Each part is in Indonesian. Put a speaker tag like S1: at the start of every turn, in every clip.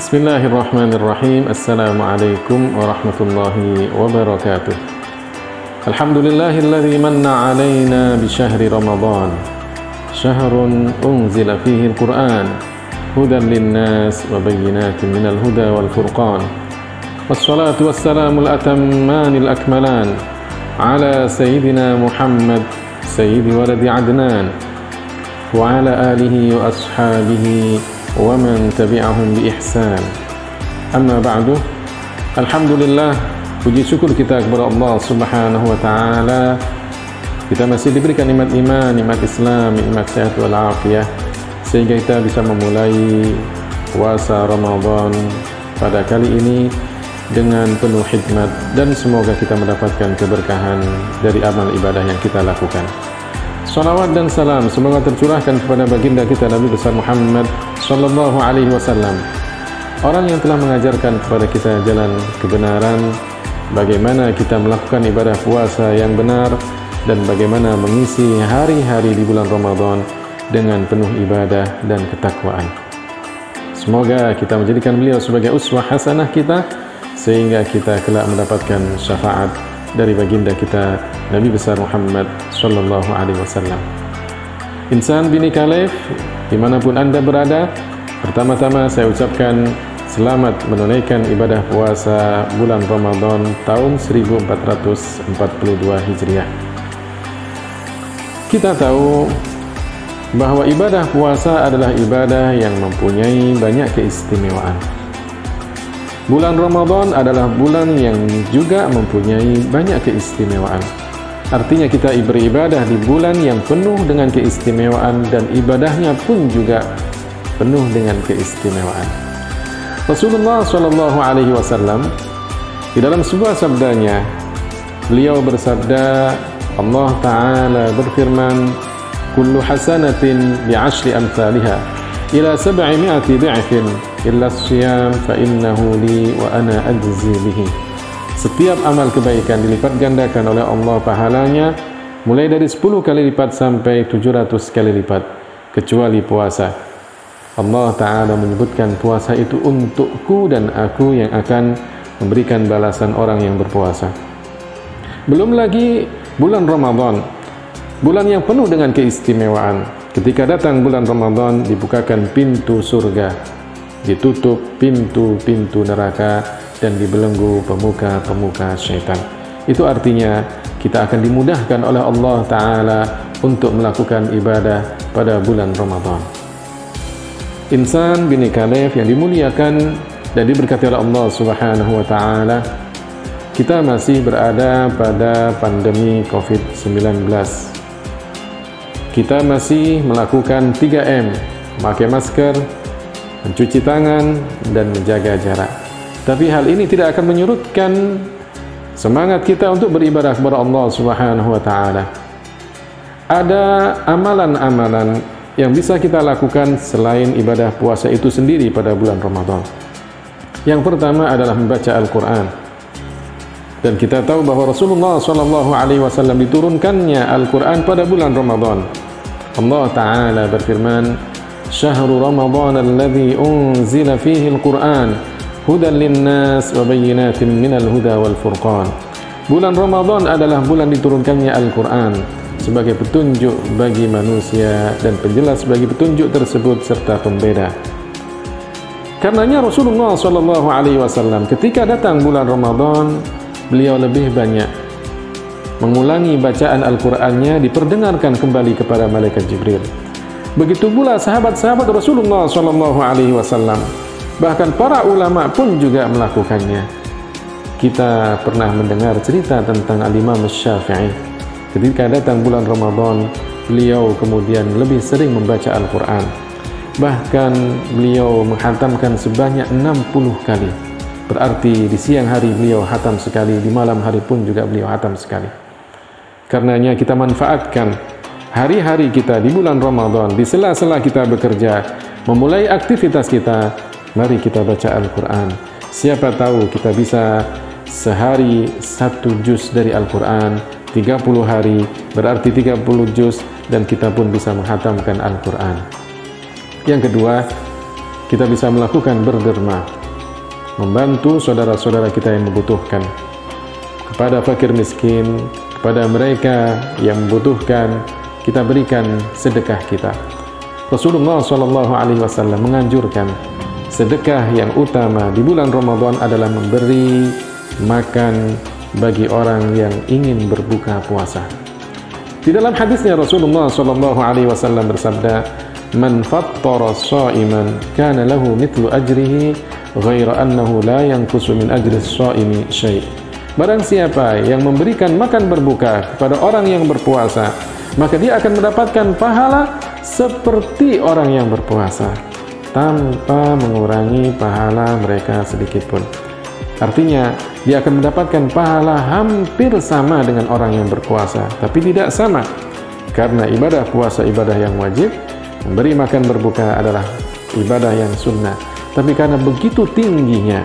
S1: Bismillahirrahmanirrahim. Assalamualaikum warahmatullahi wabarakatuh. Alhamdulillahilladzi manna alaina bi syahri Ramadan. Syahrun unzila fihi al-Qur'an hudan lin-nas wa bayyinatin minal huda wal furqan. Wassalatu wassalamul atammanil akmalan ala sayyidina Muhammad sayyidi waladi Adnan wa ala alihi wa ashabihi wa man tabi'ahum bi ihsan. Amma ba'du. Alhamdulillah, puji syukur kita kepada Allah Subhanahu wa taala. Kita masih diberikan nikmat iman, nikmat Islam, nikmat sehat wal afiyah sehingga kita bisa memulai puasa Ramadan pada kali ini dengan penuh hikmat dan semoga kita mendapatkan keberkahan dari amal ibadah yang kita lakukan. Salawat dan salam semoga tercurahkan kepada baginda kita Nabi besar Muhammad sallallahu alaihi wasallam, orang yang telah mengajarkan kepada kita jalan kebenaran, bagaimana kita melakukan ibadah puasa yang benar dan bagaimana mengisi hari-hari di bulan Ramadan dengan penuh ibadah dan ketakwaan. Semoga kita menjadikan beliau sebagai uswah hasanah kita sehingga kita kelak mendapatkan syafaat dari baginda kita Nabi besar Muhammad sallallahu alaihi wasallam. Insan bini Khalif, dimanapun Anda berada, pertama-tama saya ucapkan selamat menunaikan ibadah puasa bulan Ramadan tahun 1442 Hijriah. Kita tahu bahwa ibadah puasa adalah ibadah yang mempunyai banyak keistimewaan. Bulan Ramadan adalah bulan yang juga mempunyai banyak keistimewaan. Artinya kita beribadah di bulan yang penuh dengan keistimewaan dan ibadahnya pun juga penuh dengan keistimewaan. Rasulullah Shallallahu Alaihi Wasallam di dalam sebuah sabdanya, beliau bersabda, Allah Ta'ala berfirman, kullu hasanatin bi'ashri amthaliha ila 700 di'fin illa as-siyam fa innahu li wa ana ajzi bihi. Setiap amal kebaikan dilipat gandakan oleh Allah pahalanya mulai dari 10 kali lipat sampai 700 kali lipat kecuali puasa. Allah Ta'ala menyebutkan puasa itu untukku dan aku yang akan memberikan balasan orang yang berpuasa. Belum lagi bulan Ramadan, bulan yang penuh dengan keistimewaan. Ketika datang bulan Ramadan, dibukakan pintu surga, ditutup pintu-pintu neraka, dan dibelenggu pemuka-pemuka syaitan. Itu artinya kita akan dimudahkan oleh Allah Ta'ala untuk melakukan ibadah pada bulan Ramadan. Insan bini Khalif yang dimuliakan dan diberkati oleh Allah Subhanahu wa Ta'ala, kita masih berada pada pandemi COVID-19. Kita masih melakukan 3M, memakai masker, mencuci tangan, dan menjaga jarak. Tapi hal ini tidak akan menyurutkan semangat kita untuk beribadah kepada Allah Subhanahu wa Ta'ala. Ada amalan-amalan yang bisa kita lakukan selain ibadah puasa itu sendiri pada bulan Ramadan. Yang pertama adalah membaca Al-Quran. Dan kita tahu bahwa Rasulullah SAW diturunkannya Al-Quran pada bulan Ramadan. Allah Ta'ala berfirman, Syahrul Ramadan alladhi unzila fihi al-Quran hudan lin-nas wa bayyinatin minal huda wal furqan. Bulan Ramadan adalah bulan diturunkannya Al-Quran sebagai petunjuk bagi manusia dan penjelas bagi petunjuk tersebut serta pembeda. Karenanya Rasulullah SAW ketika datang bulan Ramadan, beliau lebih banyak mengulangi bacaan Al-Qur'annya, diperdengarkan kembali kepada malaikat Jibril. Begitu pula sahabat-sahabat Rasulullah SAW, bahkan para ulama pun juga melakukannya. Kita pernah mendengar cerita tentang Al-Imam Syafi'i. Ketika datang bulan Ramadan, beliau kemudian lebih sering membaca Al-Qur'an. Bahkan beliau menghatamkan sebanyak 60 kali. Berarti di siang hari beliau hatam sekali, di malam hari pun juga beliau hatam sekali. Karenanya kita manfaatkan hari-hari kita di bulan Ramadan, di sela-sela kita bekerja, memulai aktivitas kita, mari kita baca Al-Quran. Siapa tahu kita bisa sehari 1 juz dari Al-Quran, 30 hari berarti 30 juz, dan kita pun bisa menghatamkan Al-Quran. Yang kedua, kita bisa melakukan berderma, membantu saudara-saudara kita yang membutuhkan, kepada fakir miskin, kepada mereka yang membutuhkan, kita berikan sedekah kita. Rasulullah SAW menganjurkan sedekah yang utama di bulan Ramadan adalah memberi makan bagi orang yang ingin berbuka puasa. Di dalam hadisnya Rasulullah SAW bersabda, "Man fattara sha'iman kana lahu mithlu ajrihi ghaira annahu la yanqusu min ajri as-sha'imi syai'." Barang siapa yang memberikan makan berbuka kepada orang yang berpuasa, maka dia akan mendapatkan pahala seperti orang yang berpuasa, tanpa mengurangi pahala mereka sedikit pun. Artinya, dia akan mendapatkan pahala hampir sama dengan orang yang berpuasa, tapi tidak sama. Karena ibadah puasa ibadah yang wajib, memberi makan berbuka adalah ibadah yang sunnah. Tapi karena begitu tingginya,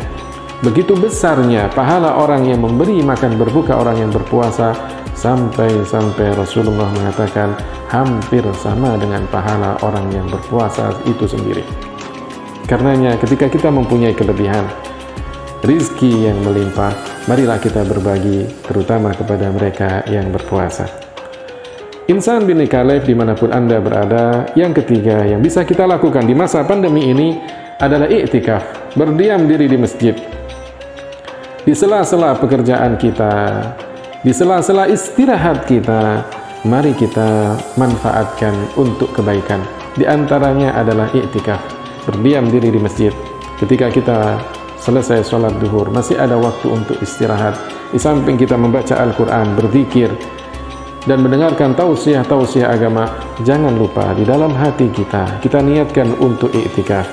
S1: begitu besarnya pahala orang yang memberi makan berbuka orang yang berpuasa, sampai Rasulullah mengatakan hampir sama dengan pahala orang yang berpuasa itu sendiri. Karenanya ketika kita mempunyai kelebihan, rizki yang melimpah, marilah kita berbagi, terutama kepada mereka yang berpuasa. Insan bin Khalaf dimanapun Anda berada, yang ketiga yang bisa kita lakukan di masa pandemi ini adalah i'tikaf, berdiam diri di masjid. Di sela-sela pekerjaan kita, di sela-sela istirahat kita, mari kita manfaatkan untuk kebaikan. Di antaranya adalah i'tikaf, berdiam diri di masjid. Ketika kita selesai sholat duhur, masih ada waktu untuk istirahat. Di samping kita membaca Al-Quran, berzikir, dan mendengarkan tausiah-tausiah agama, jangan lupa di dalam hati kita niatkan untuk i'tikaf.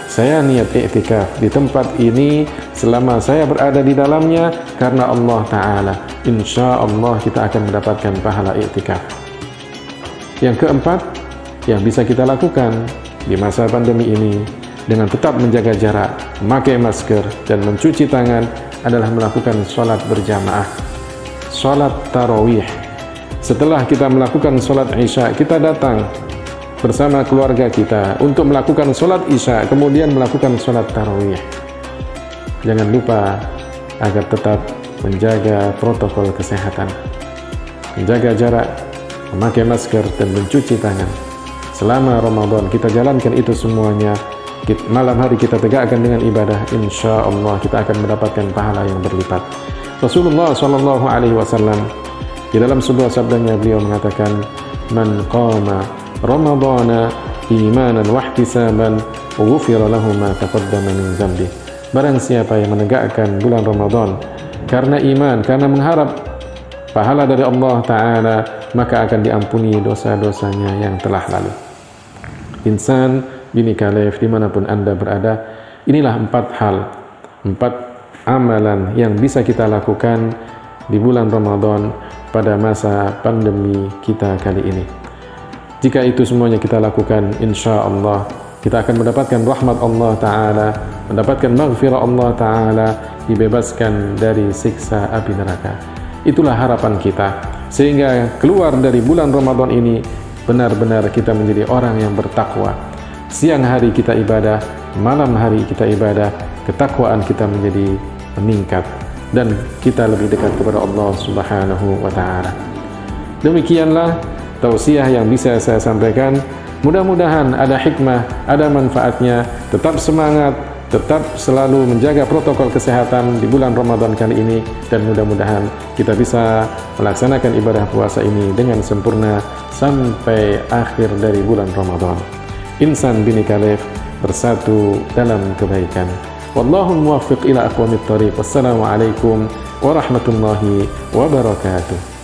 S1: Saya niat i'tikaf di tempat ini selama saya berada di dalamnya karena Allah Ta'ala. Insya Allah kita akan mendapatkan pahala i'tikaf. Yang keempat, yang bisa kita lakukan di masa pandemi ini, dengan tetap menjaga jarak, memakai masker, dan mencuci tangan adalah melakukan sholat berjamaah, sholat tarawih. Setelah kita melakukan sholat isya, kita datang bersama keluarga kita untuk melakukan sholat isya, kemudian melakukan sholat tarawih. Jangan lupa agar tetap menjaga protokol kesehatan, menjaga jarak, memakai masker, dan mencuci tangan. Selama Ramadan kita jalankan itu semuanya. Malam hari kita tegakkan dengan ibadah, insya Allah kita akan mendapatkan pahala yang berlipat. Rasulullah SAW di dalam sebuah sabdanya beliau mengatakan, "Man qama Ramadana imanan wa ihtisaban ghufira lahu ma taqaddama min dzambi." Barang siapa yang menegakkan bulan Ramadan karena iman, karena mengharap pahala dari Allah Ta'ala, maka akan diampuni dosa-dosanya yang telah lalu. Insan bin Khalaf dimanapun Anda berada, inilah 4 amalan yang bisa kita lakukan di bulan Ramadan pada masa pandemi kita kali ini. Jika itu semuanya kita lakukan, insya Allah kita akan mendapatkan rahmat Allah Ta'ala, mendapatkan maghfirah Allah Ta'ala, dibebaskan dari siksa api neraka. Itulah harapan kita, sehingga keluar dari bulan Ramadan ini benar-benar kita menjadi orang yang bertakwa. Siang hari kita ibadah, malam hari kita ibadah, ketakwaan kita menjadi meningkat, dan kita lebih dekat kepada Allah Subhanahu wa Ta'ala. Demikianlah tausiah yang bisa saya sampaikan. Mudah-mudahan ada hikmah, ada manfaatnya. Tetap semangat, tetap selalu menjaga protokol kesehatan di bulan Ramadan kali ini, dan mudah-mudahan kita bisa melaksanakan ibadah puasa ini dengan sempurna sampai akhir dari bulan Ramadan. Insan bin Khalaf bersatu dalam kebaikan. Wallahu muwaffiq ila aqwamit thariq. Wassalamualaikum warahmatullahi wabarakatuh.